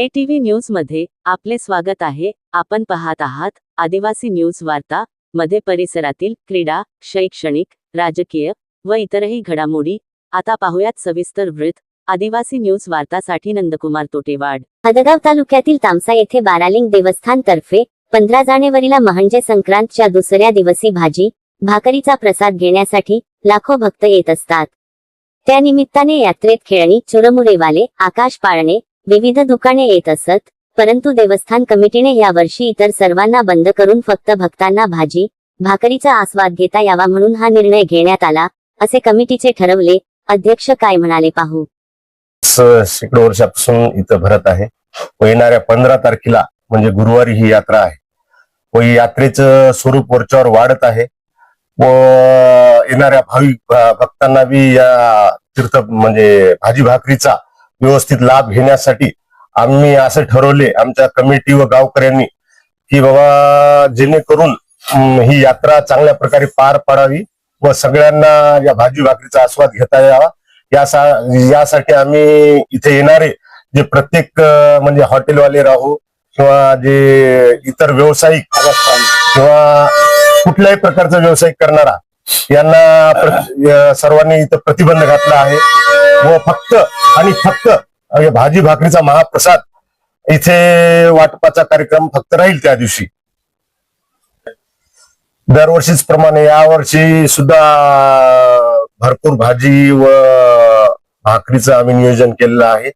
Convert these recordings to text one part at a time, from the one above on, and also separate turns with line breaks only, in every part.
ATV news मध्ये आपले स्वागत आहे। आपण पाहत आहात आदिवासी न्यूज वार्ता मध्ये परिसरातील क्रीडा, शैक्षणिक, राजकीय व इतरही घडामोडी। आता पाहूयात सविस्तर वृत्त। आदिवासी न्यूज वार्तासाठी नंदकुमार तोटेवाड।
हदगाव तालुक्यातील तामसा येथे बारालिंग देवस्थान तर्फे 15 जानेवारीला म्हणजे संक्रांतच्या दुसऱ्या दिवशी भाजी भाकरीचा प्रसाद घेण्यासाठी लाखो भक्त येत असतात। त्या निमित्ताने यात्रेत खेळणी, चुरमुरेवाले, आकाश पाळणे, विविध दुकाने येत असत, परंतु देवस्थान कमिटीने यावर्षी इतर सर्वांना बंद करून फक्त भक्तांना भाजी भाकरीचा आस्वाद घेता यावा म्हणून हा निर्णय घेण्यात आला, असे कमिटीचे ठरवले। अध्यक्ष काय म्हणाले पाहू।
शेकडो वर्षापासून इथं भरत आहे व येणाऱ्या 15 तारखेला म्हणजे गुरुवारी ही यात्रा आहे व यात्रेचं स्वरूप वरच्यावर वाढत आहे व येणाऱ्या भाविक भक्तांना बी या तीर्थ म्हणजे भाजी भाकरीचा व्यवस्थित लाभ घेण्यासाठी आम्ही असं ठरवले आमच्या कमिटी व गावकऱ्यांनी की बाबा जेणेकरून ही यात्रा चांगल्या प्रकारे पार पाडावी व सगळ्यांना या भाजी भाकरीचा आस्वाद घेता यावा यासाठी आम्ही इथे येणारे जे प्रत्येक म्हणजे हॉटेलवाले राहू किंवा जे इतर व्यावसायिक किंवा कुठल्याही प्रकारचा व्यवसाय करणारा यांना सर्वांनी इथं प्रतिबंध घातला आहे व फक्त भाजी भाकरीचा महाप्रसाद इथे वाटपाचा कार्यक्रम फक्त राहील त्या दिवशी। दरवर्षीच प्रमाणे यावर्षी सुद्धा भरपूर भाजी व भाकरीचं आम्ही नियोजन केलेलं आहे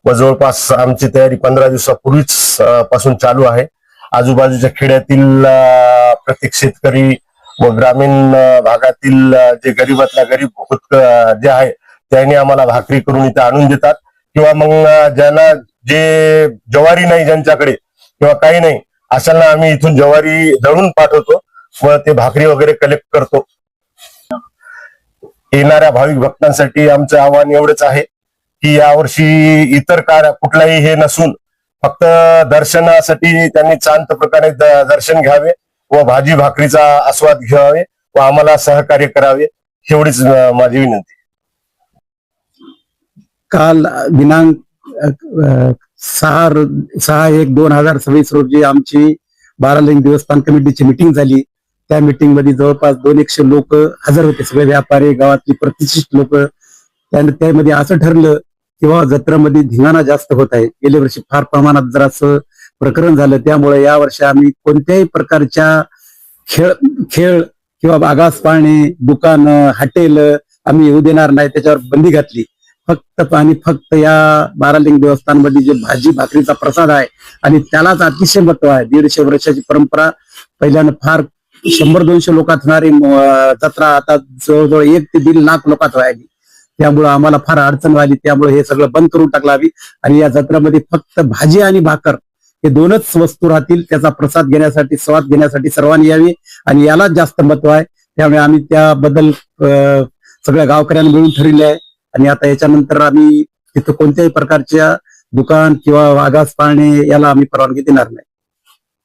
व जवळपास आमची तयारी 15 दिवसापूर्वीच पासून चालू आहे। आजूबाजूच्या खेड्यातील प्रत्येक शेतकरी व ग्रामीण भागातील जे गरीबातला गरीब जे आहे त्यांनी आम्हाला भाकरी करून इथे आणून देतात किंवा मग ज्यांना जे ज्वारी नाही ज्यांच्याकडे किंवा काही नाही अशांना आम्ही इथून ज्वारी दळून पाठवतो व ते भाकरी वगैरे कलेक्ट करतो। येणाऱ्या भाविक भक्तांसाठी आमचं आव्हान एवढंच आहे की यावर्षी इतर कुठलाही हे नसून फक्त दर्शनासाठी त्यांनी शांत प्रकारे दर्शन घ्यावे व भाजी भाकरीचा आस्वाद घ्यावे व आम्हाला सहकार्य करावे, एवढीच माझी विनंती।
काल दिनांक 6/1/2026 रोजी आमची बारालिंग देवस्थान कमिटीची मीटिंग झाली। त्या मीटिंग मध्ये जवळपास 200 लोक हजर होते, सगळे व्यापारी, गावातली प्रतिष्ठित लोक। त्यामध्ये असं ठरलं किंवा जत्रेमध्ये धिंगाणा जास्त होत आहे। गेल्या वर्षी फार प्रमाणात जरासं प्रकरण झालं, त्यामुळे या वर्षी आम्ही कोणत्याही प्रकारच्या खेळ किंवा आगास पाळणे, दुकान, हॉटेल आम्ही येऊ देणार नाही, त्याच्यावर बंदी घातली। फक्त या बारालिंग देवस्थानमध्ये जे भाजी भाकरीचा प्रसाद आहे आणि त्यालाच अतिशय महत्व आहे। 150 वर्षाची परंपरा, पहिल्यानं फार 100-200 लोकात होणारी जत्रा आता जवळजवळ 1 ते 1.5 लाख लोकात व्हायली, त्यामुळे आम्हाला फार अडचण व्हायली। त्यामुळे हे सगळं बंद करून टाकलावी आणि या जत्रेमध्ये फक्त भाजी आणि भाकर हे दोनच वस्तू राहतील। त्याचा प्रसाद घेण्यासाठी, स्वाद घेण्यासाठी सर्वांनी यावी आणि यालाच जास्त महत्व आहे। त्यामुळे आम्ही त्याबद्दल सगळ्या गावकऱ्यांना मिळून ठरवले आहे आणि आता याच्यानंतर आम्ही तिथं कोणत्याही प्रकारच्या दुकान किंवा आगास पाळणे याला आम्ही परवानगी देणार नाही।